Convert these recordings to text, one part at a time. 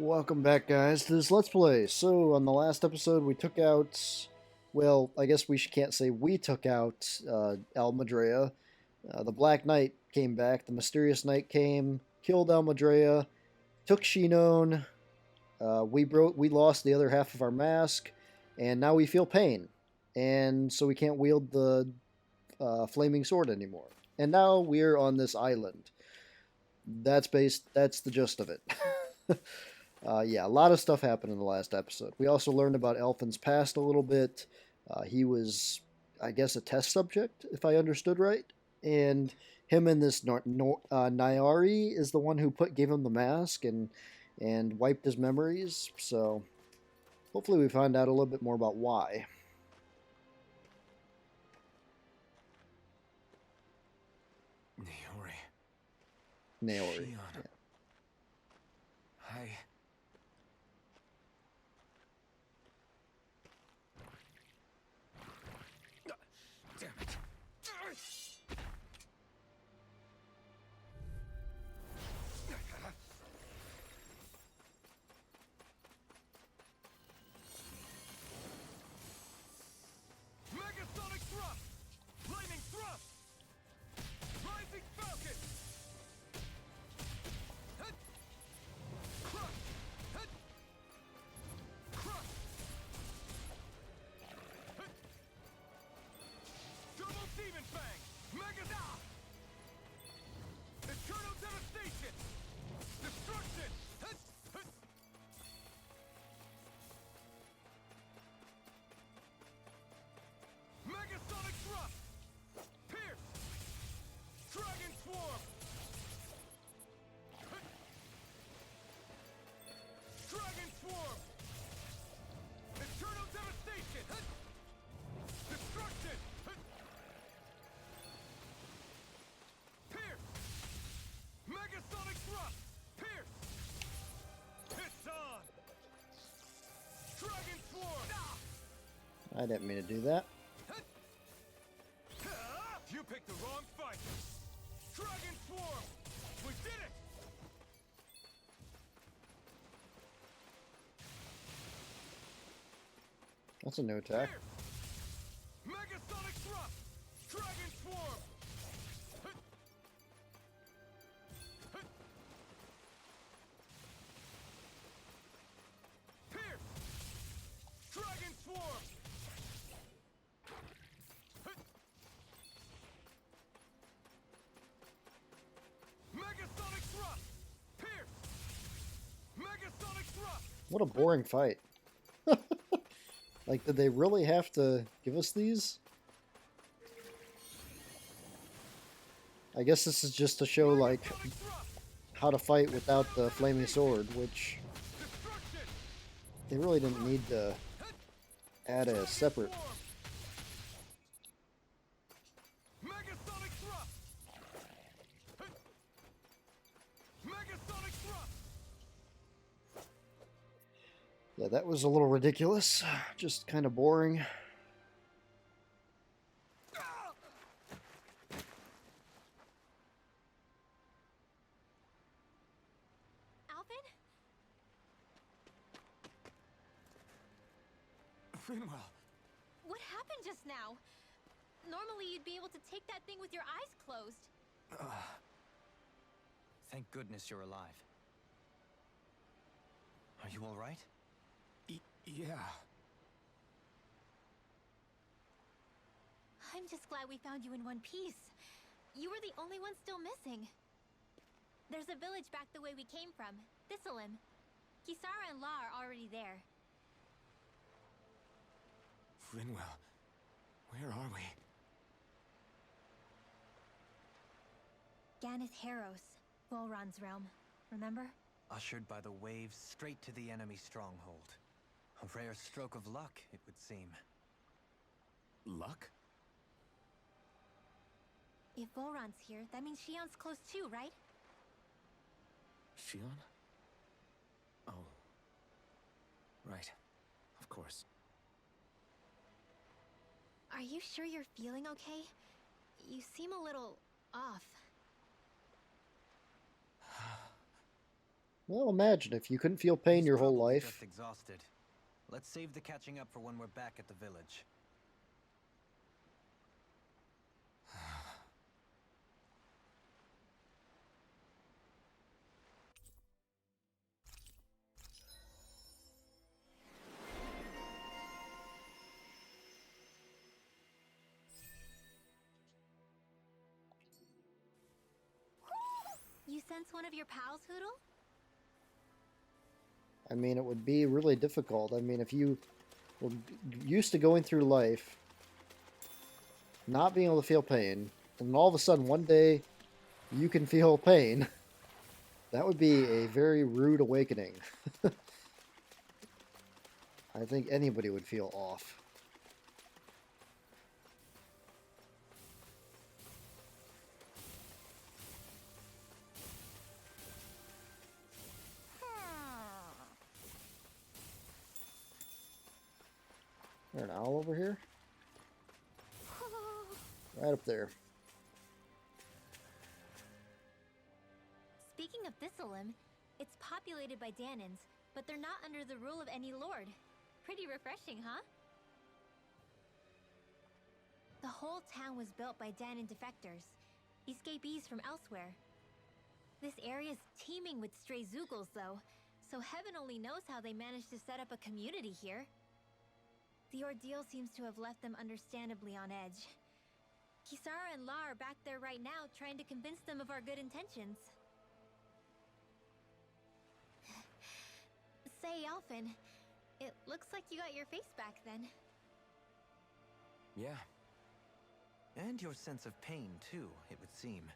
Welcome back, guys, to this Let's Play. So, on the last episode, we took out... Well, I guess can't say we took out Almadrea. The Black Knight came back. The Mysterious Knight came, killed Almadrea, took Shinon. We lost the other half of our mask, and now we feel pain. And so we can't wield the flaming sword anymore. And now we're on this island. That's the gist of it. Yeah, a lot of stuff happened in the last episode. We also learned about Elfin's past a little bit. He was, I guess, a test subject, if I understood right. And him and this Nyari is the one who gave him the mask and wiped his memories. So hopefully we find out a little bit more about why. Naori. Yeah. Hi. Damn it. Megasonic thrust! Lightning thrust! Rising falcon! Crush! Crush! Double demon fang! Mega Eternal devastation! Destruction! Megasonic thrust! Pierce! Dragon swarm! Dragon swarm! Eternal devastation! Destruction! Pierce! Megasonic thrust! Pierce! Hits on! Dragon swarm! I didn't mean to do that. You picked the wrong fight! Dragon swarm! We did it! That's a new attack. Megasonic thrust! Dragon swarm! Pierce! Dragon swarm! Megasonic thrust! Pierce! Megasonic thrust! What a boring fight. Like, did they really have to give us these? I guess this is just to show, like, how to fight without the flaming sword, which they really didn't need to add a separate... Megasonic thrust! Megasonic thrust! Yeah, that was a little ridiculous. Just kind of boring. Alvin? Finwell! What happened just now? Normally you'd be able to take that thing with your eyes closed. Thank goodness you're alive. Are you all right? Yeah. I'm just glad we found you in one piece. You were the only one still missing. There's a village back the way we came from, Thistlym. Kisara and La are already there. Finwell, where are we? Ganeth Harros, Volron's realm. Remember? Ushered by the waves straight to the enemy stronghold. A rare stroke of luck, it would seem. Luck? If Volron's here, that means Shion's close too, right? Shion? Oh. Right. Of course. Are you sure you're feeling okay? You seem a little off. Well, imagine if you couldn't feel pain He's your whole probably life. just exhausted. Let's save the catching up for when we're back at the village. You sense one of your pals, Hoodle? I mean, it would be really difficult. I mean, if you were used to going through life, not being able to feel pain, and all of a sudden one day you can feel pain, that would be a very rude awakening. I think anybody would feel off. Is there an owl over here? Right up there. Speaking of Thistlym, it's populated by Dahnans, but they're not under the rule of any lord. Pretty refreshing, huh? The whole town was built by Dahnan defectors, escapees from elsewhere. This area's teeming with stray Zoogles, though, so heaven only knows how they managed to set up a community here. The ordeal seems to have left them understandably on edge. Kisara and La are back there right now trying to convince them of our good intentions. Say, Alphen, it looks like you got your face back then. Yeah. And your sense of pain, too, it would seem.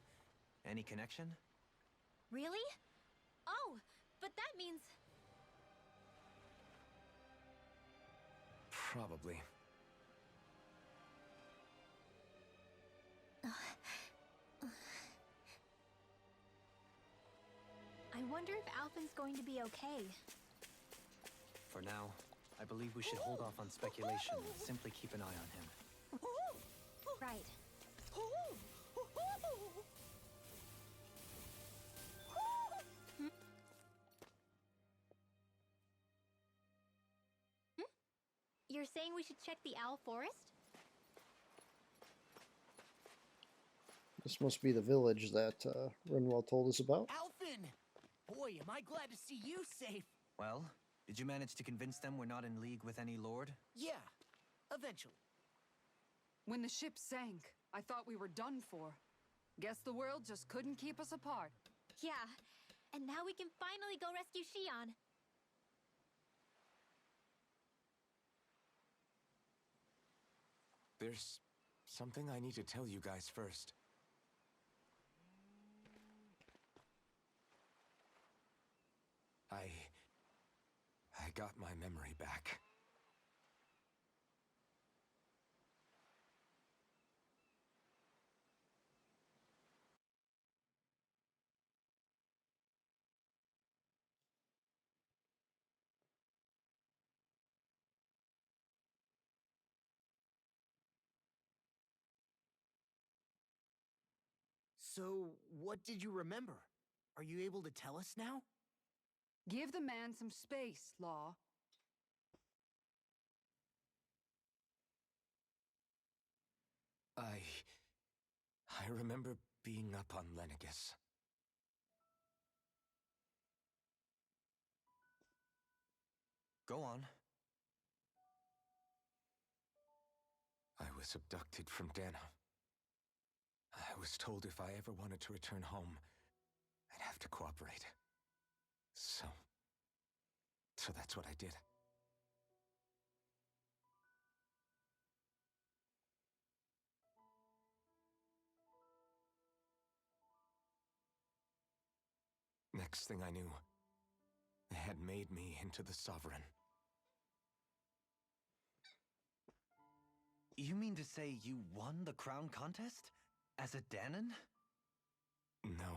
Any connection? Really? Oh, but that means... Probably. I wonder if Alphen's going to be okay. For now, I believe we should hold off on speculation and simply keep an eye on him. Right. Hmm? Hmm? You're saying we should check the Owl Forest? This must be the village that Renwell told us about. Alphen! Boy, am I glad to see you safe. Well, did you manage to convince them we're not in league with any lord? Yeah, eventually. When the ship sank, I thought we were done for. Guess the world just couldn't keep us apart. Yeah, and now we can finally go rescue Shawn. There's something I need to tell you guys first. I got my memory back. So, what did you remember? Are you able to tell us now? Give the man some space, Law. I remember being up on Lenegus. Go on. I was abducted from Dahna. I was told if I ever wanted to return home, I'd have to cooperate. So that's what I did. Next thing I knew, they had made me into the Sovereign. You mean to say you won the crown contest? As a Dahnan? No.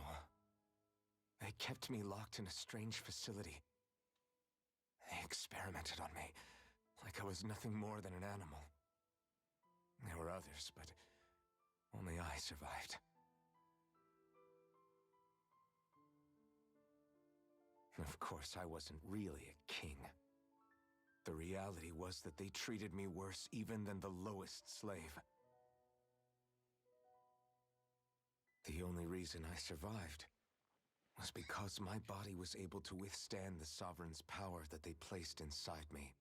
They kept me locked in a strange facility. They experimented on me, like I was nothing more than an animal. There were others, but only I survived. Of course, I wasn't really a king. The reality was that they treated me worse even than the lowest slave. The only reason I survived was because my body was able to withstand the Sovereign's power that they placed inside me.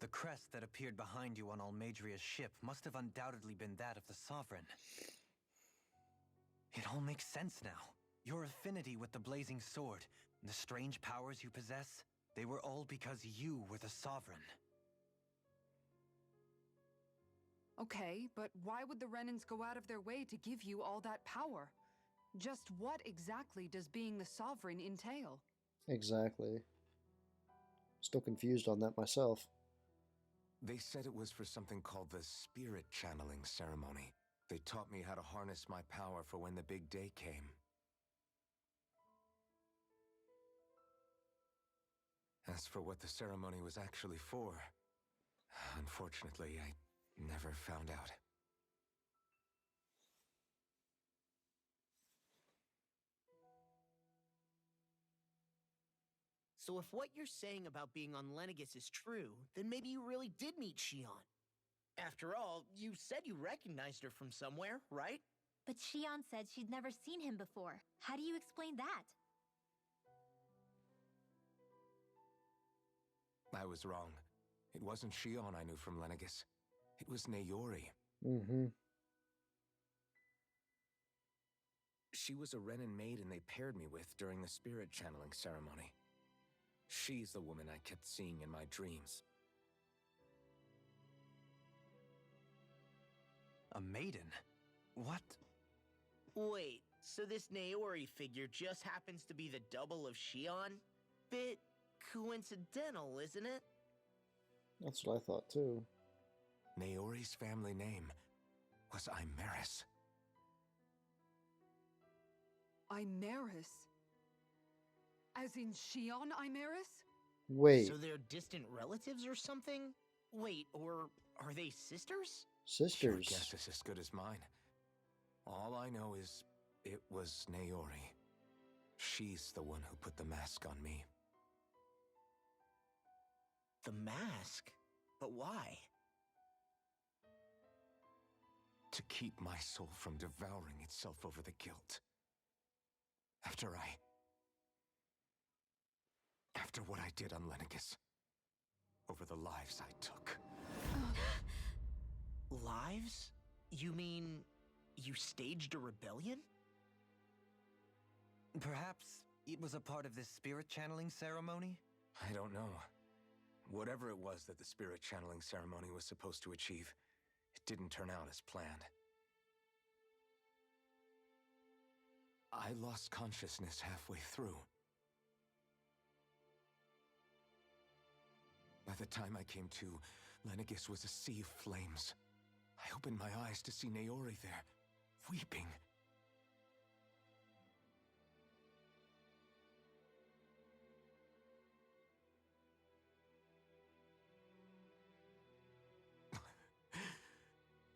The crest that appeared behind you on Almadria's ship must have undoubtedly been that of the Sovereign. It all makes sense now. Your affinity with the Blazing Sword, and the strange powers you possess, they were all because you were the Sovereign. Okay, but why would the Renans go out of their way to give you all that power? Just what exactly does being the Sovereign entail? Exactly. Still confused on that myself. They said it was for something called the Spirit Channeling Ceremony. They taught me how to harness my power for when the big day came. As for what the ceremony was actually for, unfortunately, I never found out. So if what you're saying about being on Lenegis is true, then maybe you really did meet Shawn. After all, you said you recognized her from somewhere, right? But Shawn said she'd never seen him before. How do you explain that? I was wrong. It wasn't Shawn I knew from Lenegis. It was Naori. Mm-hmm. She was a Renan maiden they paired me with during the spirit channeling ceremony. She's the woman I kept seeing in my dreams. A maiden? What? Wait, so this Naori figure just happens to be the double of Shawn? Bit coincidental, isn't it? That's what I thought too. Naori's family name was Imeris. Imeris? As in Shawn Imeris? Wait, So they're distant relatives or something? Wait, or are they sisters? Your sisters. guess is as good as mine. All I know is it was Naori. She's the one who put the mask on me. The mask? But why? To keep my soul from devouring itself over the guilt. After what I did on Lenegis. Over the lives I took. Lives? You mean you staged a rebellion? Perhaps it was a part of this spirit channeling ceremony? I don't know. Whatever it was that the spirit channeling ceremony was supposed to achieve, it didn't turn out as planned. I lost consciousness halfway through. By the time I came to, Lenegis was a sea of flames. I opened my eyes to see Naori there, weeping.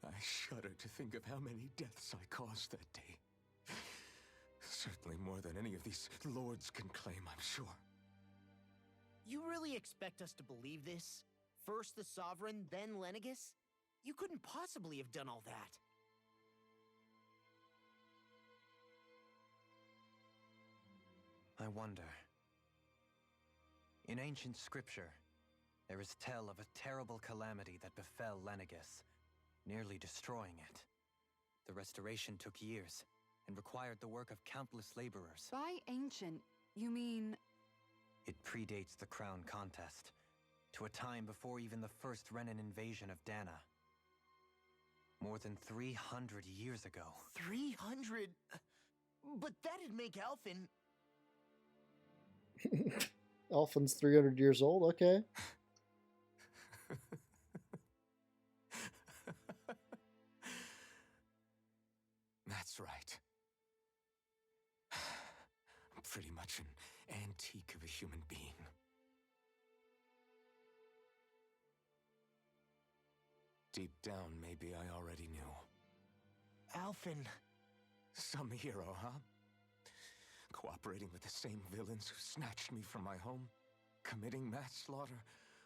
I shudder to think of how many deaths I caused that day. Certainly more than any of these lords can claim, I'm sure. You really expect us to believe this? First the Sovereign, then Lenegis? You couldn't possibly have done all that. I wonder. In ancient scripture, there is tell of a terrible calamity that befell Lenegis, nearly destroying it. The restoration took years and required the work of countless laborers. By ancient, you mean... It predates the crown contest, to a time before even the first Renan invasion of Dahna. More than 300 years ago. 300? But that'd make Alphen... Alphen's 300 years old, okay. That's right. I'm pretty much an antique of a human being. Deep down, maybe I already knew. Alphen... Some hero, huh? cooperating with the same villains who snatched me from my home, committing mass slaughter,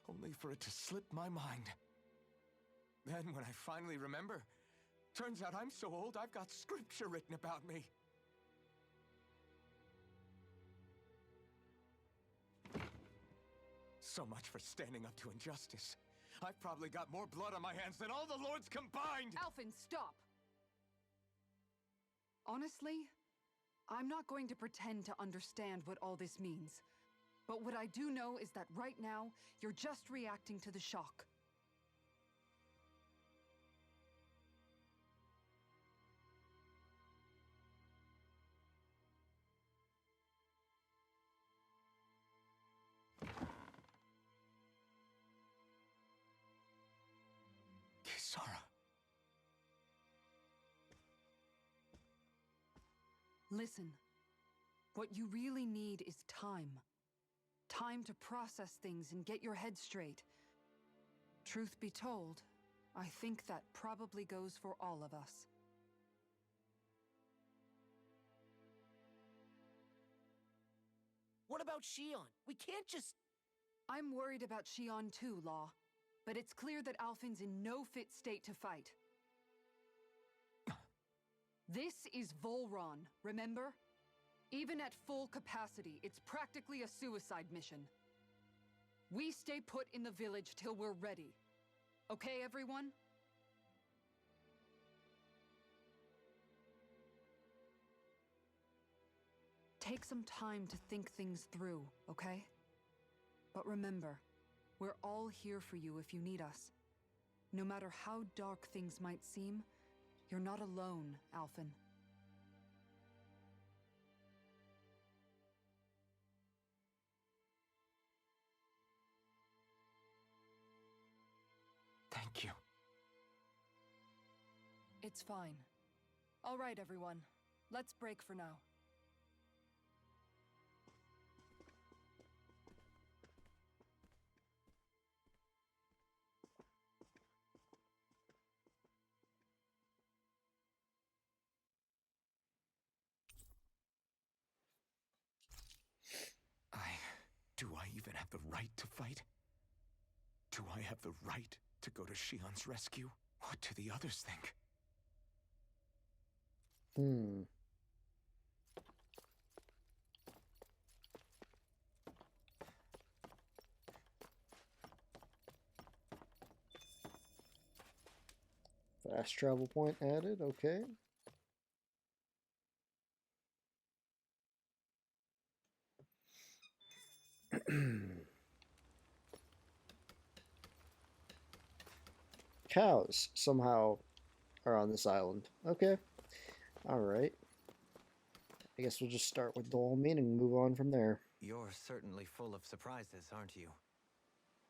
only for it to slip my mind. Then, when I finally remember, turns out I'm so old I've got scripture written about me. So much for standing up to injustice. I've probably got more blood on my hands than all the lords combined! Alphen, stop! Honestly, I'm not going to pretend to understand what all this means. But what I do know is that right now, you're just reacting to the shock. Kisara. Listen, what you really need is time. Time to process things and get your head straight. Truth be told, I think that probably goes for all of us. What about Shawn? We can't just... I'm worried about Shawn too, Law. But it's clear that Alphen's in no fit state to fight. This is Volron, remember? Even at full capacity, it's practically a suicide mission. We stay put in the village till we're ready. Okay, everyone? Take some time to think things through, okay? But remember, we're all here for you if you need us. No matter how dark things might seem, you're not alone, Alphen. Thank you. It's fine. All right, everyone. Let's break for now. Do I even have the right to fight? Do I have the right to go to Shion's rescue? What do the others think? Fast travel point added, okay. Cows somehow are on this island. Okay. Alright. I guess we'll just start with Dolmen and move on from there. You're certainly full of surprises, aren't you?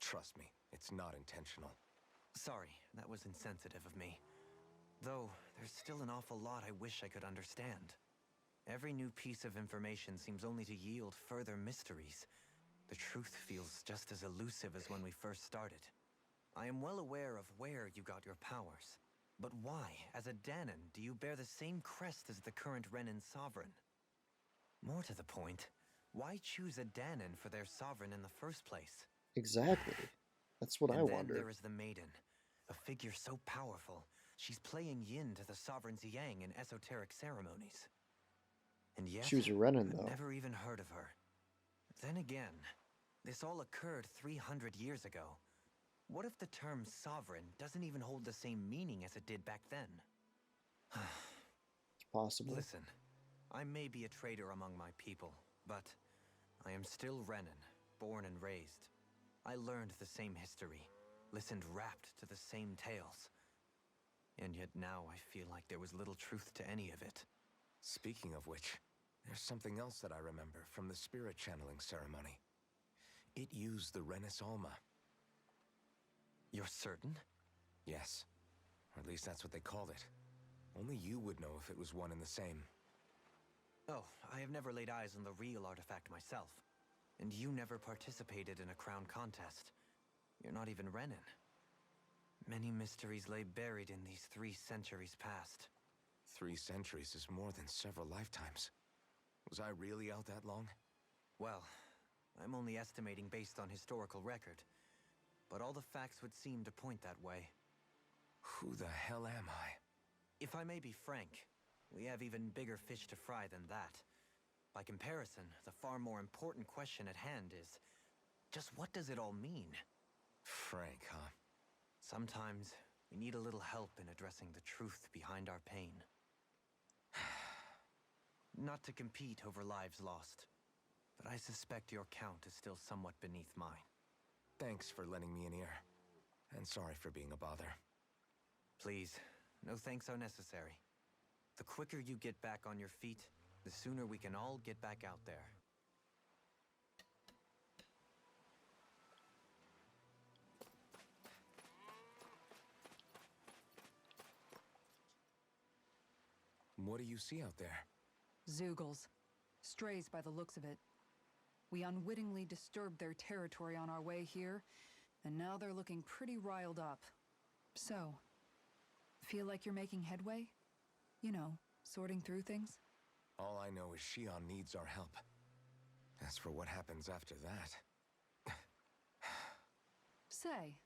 Trust me, it's not intentional. Sorry, that was insensitive of me. Though, there's still an awful lot I wish I could understand. Every new piece of information seems only to yield further mysteries. The truth feels just as elusive as when we first started. I am well aware of where you got your powers. But why, as a Dahnan, do you bear the same crest as the current Renan sovereign? More to the point, why choose a Dahnan for their sovereign in the first place? Exactly. That's what I wonder. Then there is the Maiden, a figure so powerful, she's playing yin to the sovereign's yang in esoteric ceremonies. And yet, She was a Renan, though. I've never even heard of her. Then again, this all occurred 300 years ago. What if the term sovereign doesn't even hold the same meaning as it did back then? It's possible. Listen, I may be a traitor among my people, but I am still Renan, born and raised. I learned the same history, listened rapt to the same tales. And yet now I feel like there was little truth to any of it. Speaking of which, there's something else that I remember from the spirit channeling ceremony. It used the Renis Alma. You're certain? Yes. Or at least that's what they called it. Only you would know if it was one and the same. Oh, I have never laid eyes on the real artifact myself. And you never participated in a crown contest. You're not even Renan. Many mysteries lay buried in these 3 centuries past. 3 centuries is more than several lifetimes. Was I really out that long? Well, I'm only estimating based on historical record, but all the facts would seem to point that way. Who the hell am I? If I may be frank, we have even bigger fish to fry than that. By comparison, the far more important question at hand is, just what does it all mean? Frank, huh? Sometimes we need a little help in addressing the truth behind our pain. Not to compete over lives lost, but I suspect your count is still somewhat beneath mine. Thanks for lending me an ear. And sorry for being a bother. Please, no thanks are necessary. The quicker you get back on your feet, the sooner we can all get back out there. What do you see out there? Zeugles. Strays by the looks of it. We unwittingly disturbed their territory on our way here, and now they're looking pretty riled up. So, feel like you're making headway? You know, sorting through things? All I know is Shawn needs our help. As for what happens after that... Say,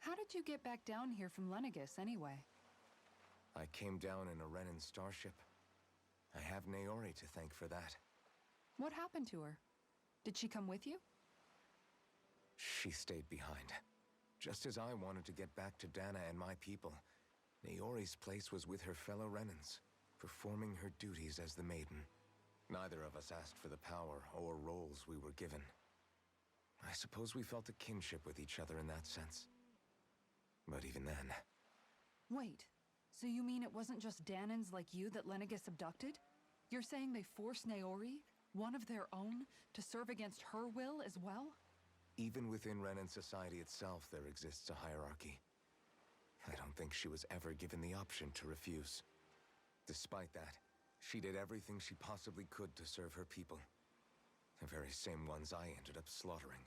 how did you get back down here from Lenegis anyway? I came down in a Renan starship. I have Naori to thank for that. What happened to her? Did she come with you? She stayed behind. Just as I wanted to get back to Dahna and my people, Naori's place was with her fellow Renans, performing her duties as the maiden. Neither of us asked for the power or roles we were given. I suppose we felt a kinship with each other in that sense. But even then... Wait, so you mean it wasn't just Dahnans like you that Lenegis abducted? You're saying they forced Naori, one of their own, to serve against her will as well? Even within Renan society itself, there exists a hierarchy. I don't think she was ever given the option to refuse. Despite that, she did everything she possibly could to serve her people. The very same ones I ended up slaughtering.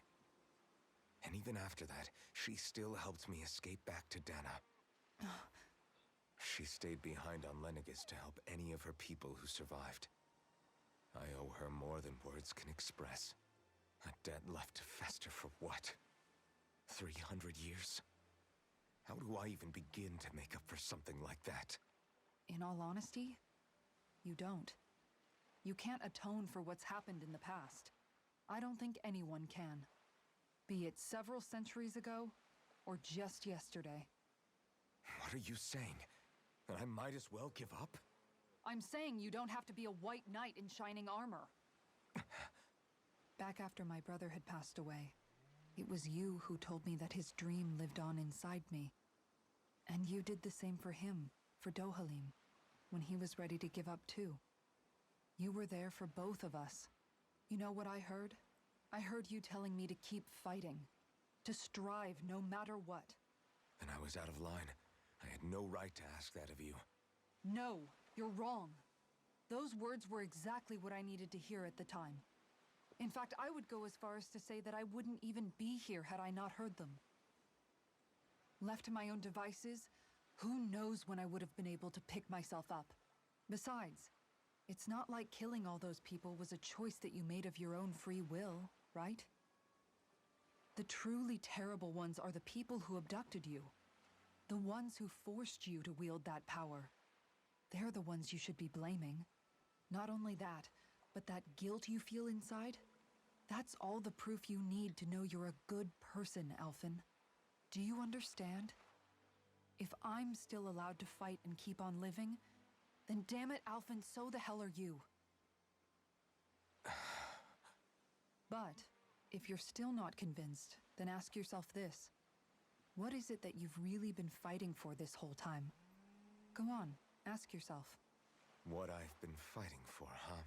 And even after that, she still helped me escape back to Dahna. She stayed behind on Lenegis to help any of her people who survived. I owe her more than words can express. A debt left to fester for what? 300 years? How do I even begin to make up for something like that? In all honesty, you don't. You can't atone for what's happened in the past. I don't think anyone can. Be it several centuries ago, or just yesterday. What are you saying? That I might as well give up? I'm saying you don't have to be a white knight in shining armor. Back after my brother had passed away, it was you who told me that his dream lived on inside me. And you did the same for him, for Dohalim, when he was ready to give up too. You were there for both of us. You know what I heard? I heard you telling me to keep fighting, to strive no matter what. And I was out of line. I had no right to ask that of you. No, you're wrong. Those words were exactly what I needed to hear at the time. In fact, I would go as far as to say that I wouldn't even be here had I not heard them. Left to my own devices, who knows when I would have been able to pick myself up. Besides, it's not like killing all those people was a choice that you made of your own free will, right? The truly terrible ones are the people who abducted you. The ones who forced you to wield that power. They're the ones you should be blaming. Not only that, but that guilt you feel inside, that's all the proof you need to know you're a good person, Alphen. Do you understand? If I'm still allowed to fight and keep on living, then damn it, Alphen, so the hell are you. But, if you're still not convinced, then ask yourself this. What is it that you've really been fighting for this whole time? Go on, ask yourself. What I've been fighting for, huh?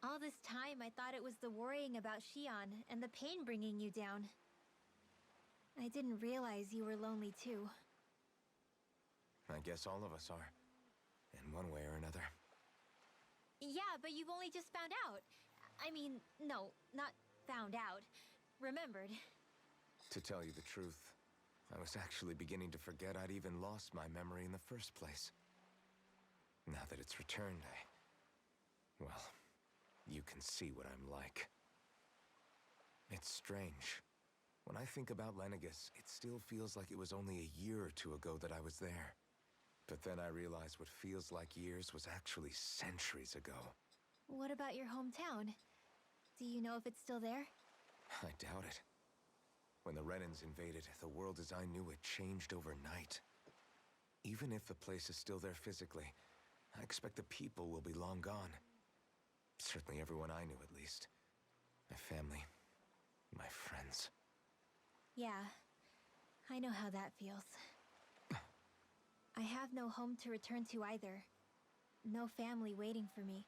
All this time, I thought it was the worrying about Shawn and the pain bringing you down. I didn't realize you were lonely too. I guess all of us are. In one way or another. Yeah, but you've only just found out. I mean, no, not found out. Remembered. To tell you the truth, I was actually beginning to forget I'd even lost my memory in the first place. Now that it's returned, well, you can see what I'm like. It's strange. When I think about Lenegis, it still feels like it was only a year or two ago that I was there. But then I realize what feels like years was actually centuries ago. What about your hometown? Do you know if it's still there? I doubt it. When the Renans invaded, the world as I knew it changed overnight. Even if the place is still there physically, I expect the people will be long gone. Certainly everyone I knew, at least. My family, my friends. Yeah, I know how that feels. I have no home to return to either. No family waiting for me.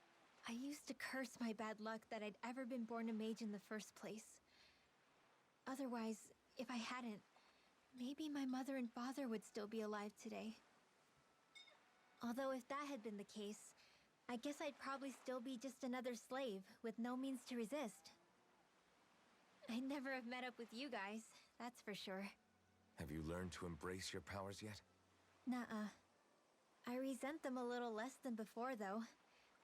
I used to curse my bad luck that I'd ever been born a mage in the first place. Otherwise, if I hadn't, maybe my mother and father would still be alive today. Although if that had been the case, I guess I'd probably still be just another slave with no means to resist. I'd never have met up with you guys, that's for sure. Have you learned to embrace your powers yet? Nuh-uh. I resent them a little less than before, though.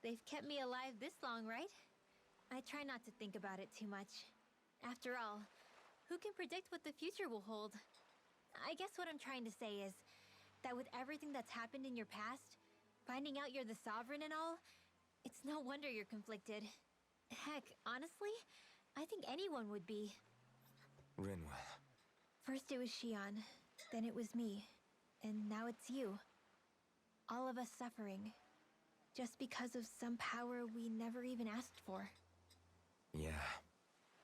They've kept me alive this long, right? I try not to think about it too much. After all, who can predict what the future will hold? I guess what I'm trying to say is that with everything that's happened in your past, finding out you're the sovereign and all, it's no wonder you're conflicted. Heck, honestly, I think anyone would be. Rinwell. First it was Shawn, then it was me, and now it's you. All of us suffering, just because of some power we never even asked for. Yeah.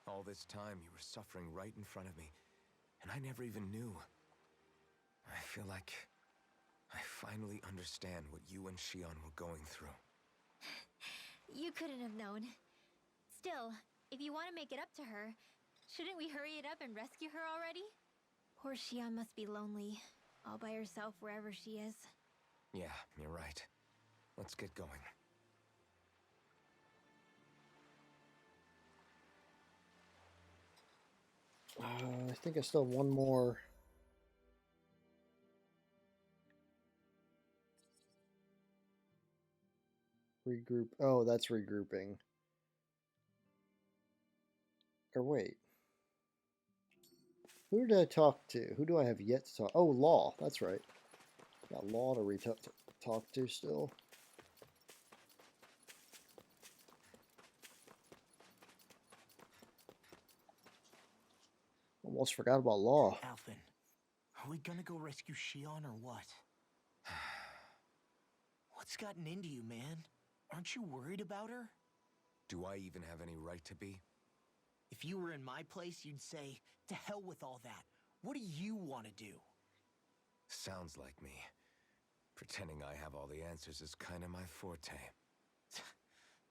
All this time you were suffering right in front of me, and I never even knew. I feel like I finally understand what you and Shawn were going through. You couldn't have known. Still, if you want to make it up to her, shouldn't we hurry it up and rescue her already? Poor Shawn must be lonely, all by herself wherever she is. Yeah, you're right. Let's get going. I think I still have one more. Regroup. Oh, that's regrouping. Or wait. Who did I talk to? Who do I have yet to talk? Oh, Law. That's right. Got Law to talk to still. Almost forgot about Law. Alphen, are we gonna go rescue Shawn or what? What's gotten into you, man? Aren't you worried about her? Do I even have any right to be? If you were in my place, you'd say, to hell with all that. What do you want to do? Sounds like me. Pretending I have all the answers is kind of my forte.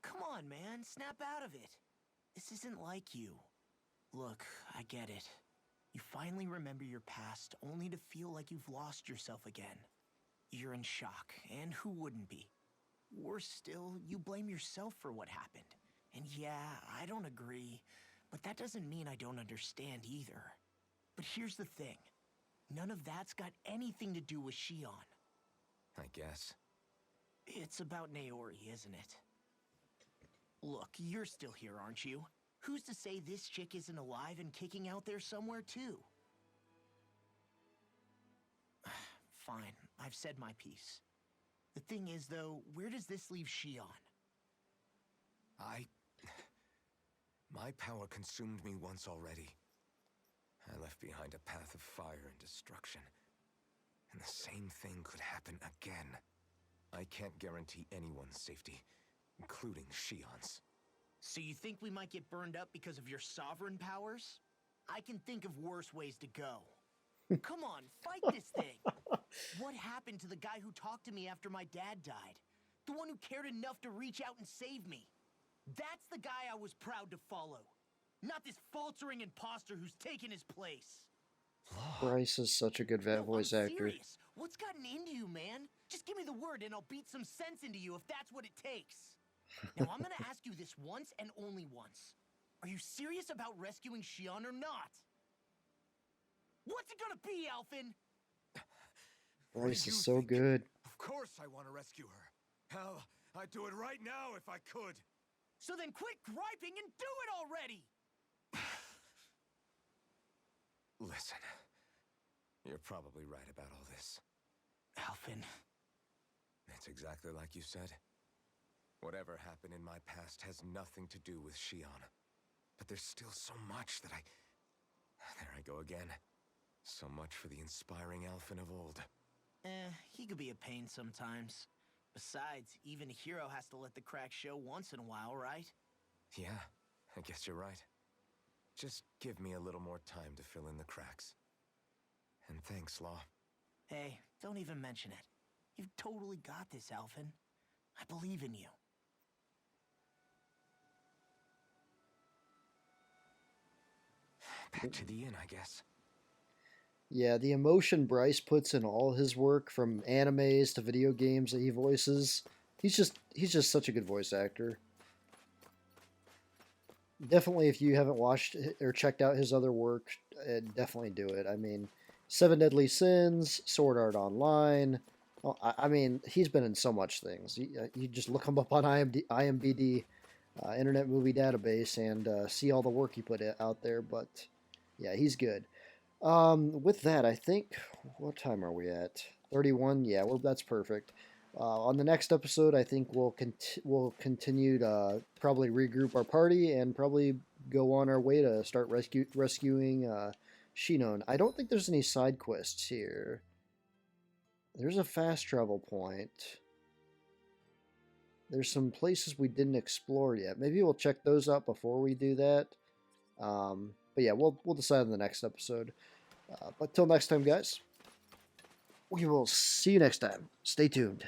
Come on, man. Snap out of it. This isn't like you. Look, I get it. You finally remember your past, only to feel like you've lost yourself again. You're in shock, and who wouldn't be? Worse still, you blame yourself for what happened. And yeah, I don't agree, but that doesn't mean I don't understand either. But here's the thing. None of that's got anything to do with Shawn. I guess. It's about Naori, isn't it? Look, you're still here, aren't you? Who's to say this chick isn't alive and kicking out there somewhere, too? Fine, I've said my piece. The thing is, though, where does this leave Shawn? My power consumed me once already. I left behind a path of fire and destruction. And the same thing could happen again. I can't guarantee anyone's safety, including Shawn's. So you think we might get burned up because of your sovereign powers? I can think of worse ways to go. Come on, fight this thing! What happened to the guy who talked to me after my dad died? The one who cared enough to reach out and save me? That's the guy I was proud to follow. Not this faltering imposter who's taken his place. Bryce is such a good No, voice I'm actor. serious. What's gotten into you, man? Just give me the word and I'll beat some sense into you if that's what it takes. Now, I'm gonna ask you this once and only once. Are you serious about rescuing Shawn or not? What's it gonna be, Alphen? Voice do is you so think? good. Of course I want to rescue her. Hell, I'd do it right now if I could. So then quit griping and do it already! Listen, you're probably right about all this. Alphen. It's exactly like you said. Whatever happened in my past has nothing to do with Shawn. But there's still so much that There I go again. So much for the inspiring Alphen of old. He could be a pain sometimes. Besides, even a hero has to let the cracks show once in a while, right? Yeah, I guess you're right. Just give me a little more time to fill in the cracks. And thanks, Law. Hey, don't even mention it. You've totally got this, Alphen. I believe in you. Back to the inn, I guess. Yeah, the emotion Bryce puts in all his work, from animes to video games that he voices, he's just such a good voice actor. Definitely, if you haven't watched or checked out his other work, definitely do it. I mean, Seven Deadly Sins, Sword Art Online. Oh, I mean, he's been in so much things. You just look him up on IMDb, Internet Movie Database, and see all the work he put out there. But yeah, he's good. With that, I think, what time are we at? 31? Yeah, that's perfect. On the next episode, I think we'll continue to probably regroup our party and probably go on our way to start rescuing Shinon. I don't think there's any side quests here. There's a fast travel point. There's some places we didn't explore yet. Maybe we'll check those out before we do that. But yeah, we'll decide in the next episode. But till next time, guys, we will see you next time. Stay tuned.